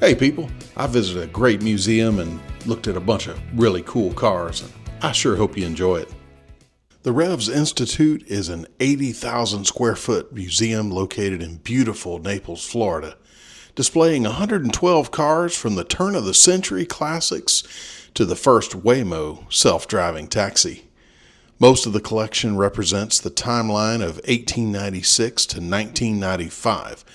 Hey people, I visited a great museum and looked at a bunch of really cool cars, and I sure hope you enjoy it. The Revs Institute is an 80,000 square foot museum located in beautiful Naples, Florida, displaying 112 cars from the turn of the century classics to the first Waymo self-driving taxi. Most of the collection represents the timeline of 1896 to 1995.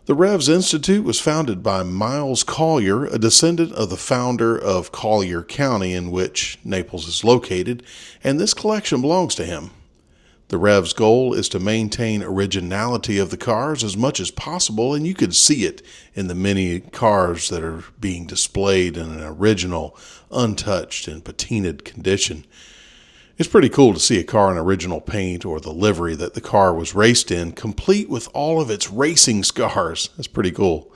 The Revs Institute was founded by Miles Collier, a descendant of the founder of Collier County, in which Naples is located, and this collection belongs to him. The Revs' goal is to maintain originality of the cars as much as possible, and you can see it in the many cars that are being displayed in an original, untouched, and patinaed condition. It's pretty cool to see a car in original paint or the livery that the car was raced in, complete with all of its racing scars. That's pretty cool.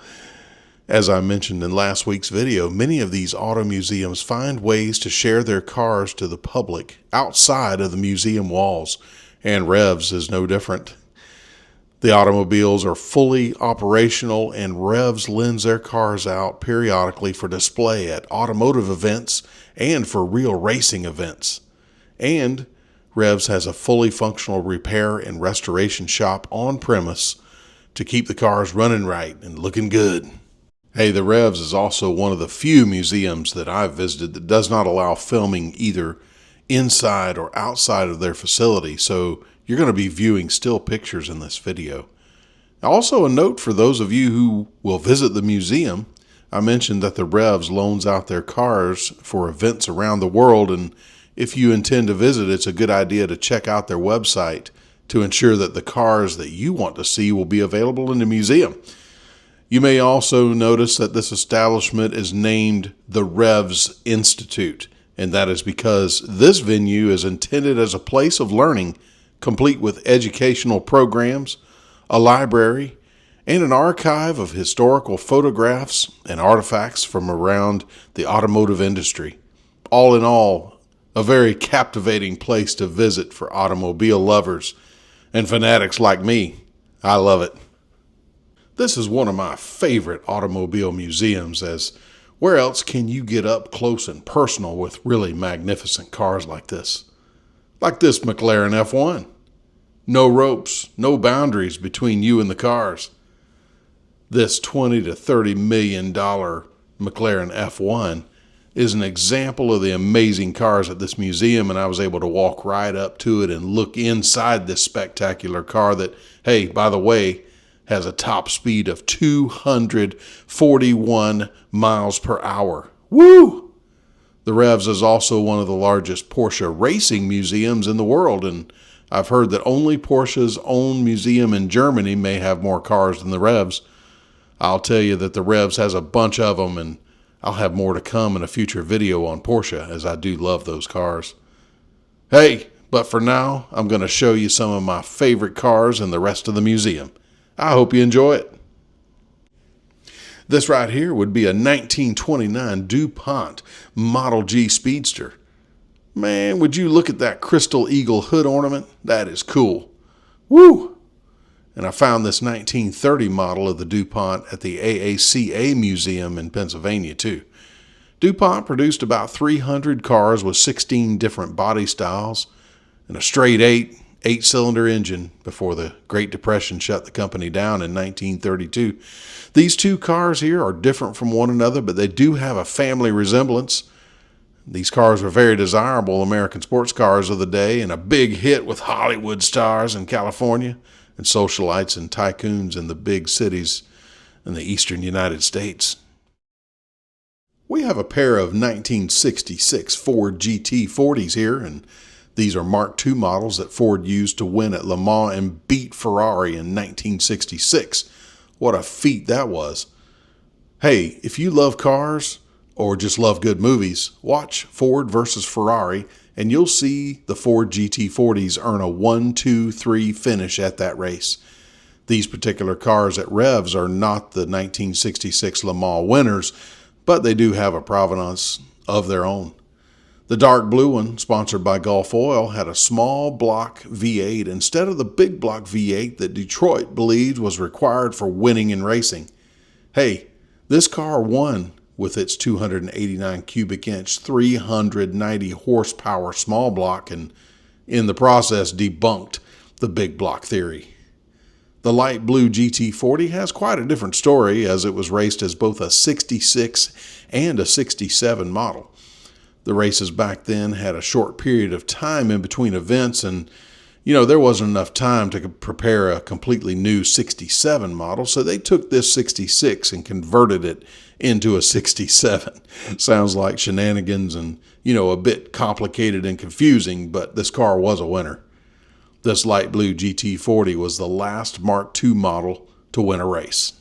As I mentioned in last week's video, many of these auto museums find ways to share their cars to the public outside of the museum walls, and Revs is no different. The automobiles are fully operational, and Revs lends their cars out periodically for display at automotive events and for real racing events. And Revs has a fully functional repair and restoration shop on premise to keep the cars running right and looking good. Hey, the Revs is also one of the few museums that I've visited that does not allow filming either inside or outside of their facility, so you're going to be viewing still pictures in this video. Also, a note for those of you who will visit the museum, I mentioned that the Revs loans out their cars for events around the world, and if you intend to visit, it's a good idea to check out their website to ensure that the cars that you want to see will be available in the museum. You may also notice that this establishment is named the Revs Institute, and that is because this venue is intended as a place of learning, complete with educational programs, a library, and an archive of historical photographs and artifacts from around the automotive industry. All in all, a very captivating place to visit for automobile lovers and fanatics like me. I love it. This is one of my favorite automobile museums, as where else can you get up close and personal with really magnificent cars like this? Like this McLaren F1. No ropes, no boundaries between you and the cars. This $20 to $30 million McLaren F1 is an example of the amazing cars at this museum, and I was able to walk right up to it and look inside this spectacular car that, hey, by the way, has a top speed of 241 miles per hour. Woo! The Revs is also one of the largest Porsche racing museums in the world, and I've heard that only Porsche's own museum in Germany may have more cars than the Revs. I'll tell you that the Revs has a bunch of them, and I'll have more to come in a future video on Porsche, as I do love those cars. Hey, but for now, I'm going to show you some of my favorite cars in the rest of the museum. I hope you enjoy it. This right here would be a 1929 DuPont Model G Speedster. Man, would you look at that crystal eagle hood ornament? That is cool. Woo! And I found this 1930 model of the DuPont at the AACA Museum in Pennsylvania, too. DuPont produced about 300 cars with 16 different body styles and a straight eight-cylinder engine before the Great Depression shut the company down in 1932. These two cars here are different from one another, but they do have a family resemblance. These cars were very desirable American sports cars of the day and a big hit with Hollywood stars in California and socialites and tycoons in the big cities in the eastern United States. We have a pair of 1966 Ford GT40s here, and these are Mark II models that Ford used to win at Le Mans and beat Ferrari in 1966. What a feat that was. Hey, if you love cars or just love good movies, watch Ford versus Ferrari, and you'll see the Ford GT40s earn a 1-2-3 finish at that race. These particular cars at Revs are not the 1966 Le Mans winners, but they do have a provenance of their own. The dark blue one, sponsored by Gulf Oil, had a small block V8 instead of the big block V8 that Detroit believed was required for winning in racing. Hey, This car won with its 289 cubic inch, 390 horsepower small block, and in the process debunked the big block theory. The light blue GT40 has quite a different story, as it was raced as both a 66 and a 67 model. The races back then had a short period of time in between events, and there wasn't enough time to prepare a completely new 67 model, so they took this 66 and converted it into a 67. Sounds like shenanigans and, a bit complicated and confusing, but this car was a winner. This light blue GT40 was the last Mark II model to win a race.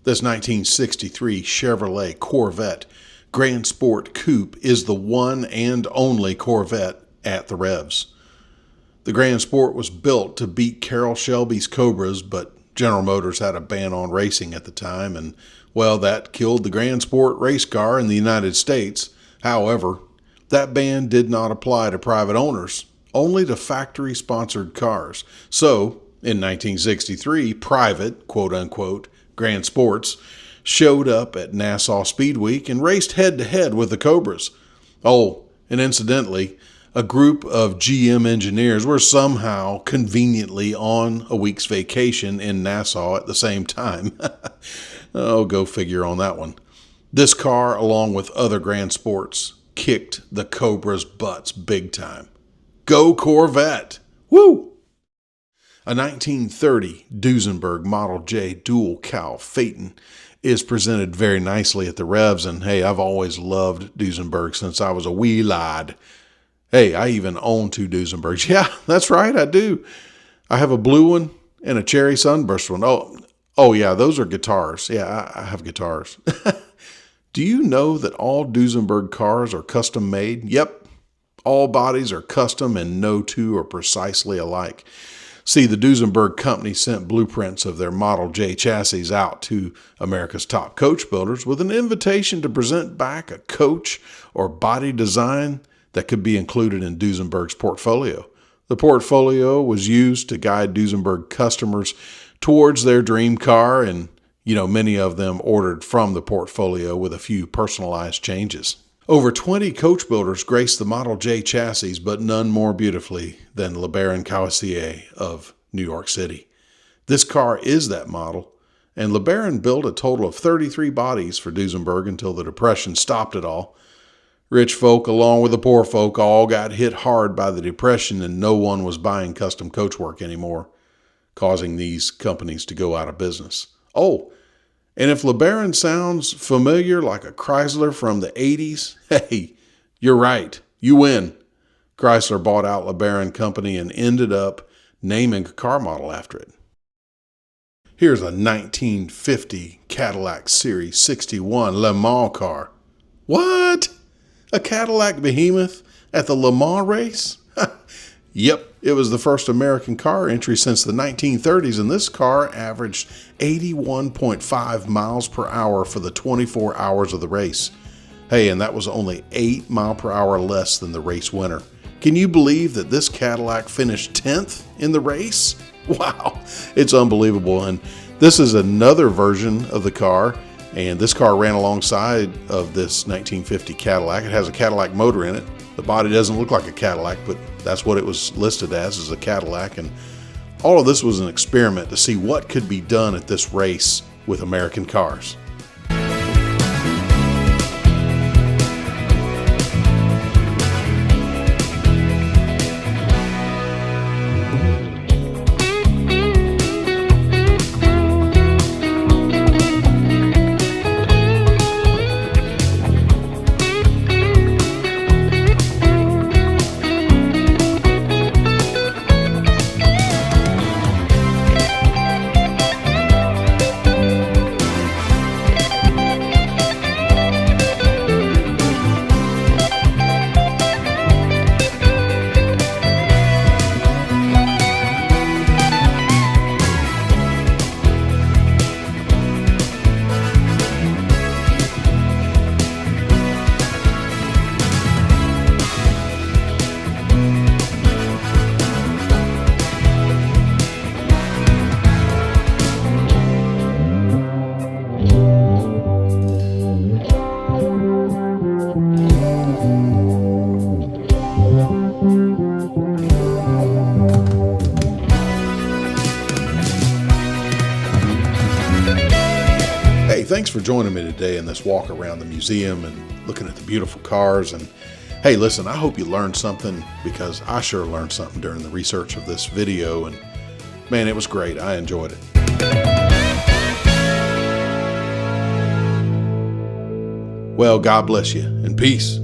This 1963 Chevrolet Corvette Grand Sport Coupe is the one and only Corvette at the Revs. The Grand Sport was built to beat Carroll Shelby's Cobras, but General Motors had a ban on racing at the time, and, that killed the Grand Sport race car in the United States. However, that ban did not apply to private owners, only to factory-sponsored cars. So, in 1963, private, quote-unquote, Grand Sports showed up at Nassau Speed Week and raced head-to-head with the Cobras. Oh, and incidentally, a group of GM engineers were somehow conveniently on a week's vacation in Nassau at the same time. Oh, go figure on that one. This car, along with other Grand Sports, kicked the Cobras' butts big time. Go Corvette! Woo! A 1930 Duesenberg Model J dual cowl Phaeton is presented very nicely at the Revs, and hey, I've always loved Duesenberg since I was a wee lad. Hey, I even own 2 Duesenbergs. Yeah, that's right, I do. I have a blue one and a cherry sunburst one. Oh yeah, those are guitars. Yeah, I have guitars. Do you know that all Duesenberg cars are custom made? Yep, all bodies are custom and no two are precisely alike. See, the Duesenberg company sent blueprints of their Model J chassis out to America's top coach builders with an invitation to present back a coach or body design that could be included in Duesenberg's portfolio. The portfolio was used to guide Duesenberg customers towards their dream car, and many of them ordered from the portfolio with a few personalized changes. Over 20 coach builders graced the Model J chassis, but none more beautifully than LeBaron Cossier of New York City. This car is that model, and LeBaron built a total of 33 bodies for Duesenberg until the Depression stopped it all. Rich folk, along with the poor folk, all got hit hard by the Depression, and no one was buying custom coachwork anymore, causing these companies to go out of business. Oh, and if LeBaron sounds familiar like a Chrysler from the 80s, hey, you're right, you win. Chrysler bought out LeBaron Company and ended up naming a car model after it. Here's a 1950 Cadillac Series 61 Le Mans car. What? A Cadillac behemoth at the Le Mans race? Yep, it was the first American car entry since the 1930s, and this car averaged 81.5 miles per hour for the 24 hours of the race. Hey, and that was only 8 miles per hour less than the race winner. Can you believe that this Cadillac finished 10th in the race? Wow, it's unbelievable. And this is another version of the car, and this car ran alongside of this 1950 Cadillac. It has a Cadillac motor in it. The body doesn't look like a Cadillac, but that's what it was listed as a Cadillac. And all of this was an experiment to see what could be done at this race with American cars. Thanks for joining me today in this walk around the museum and looking at the beautiful cars. And hey, listen, I hope you learned something, because I sure learned something during the research of this video. And man, it was great. I enjoyed it. Well, God bless you and peace.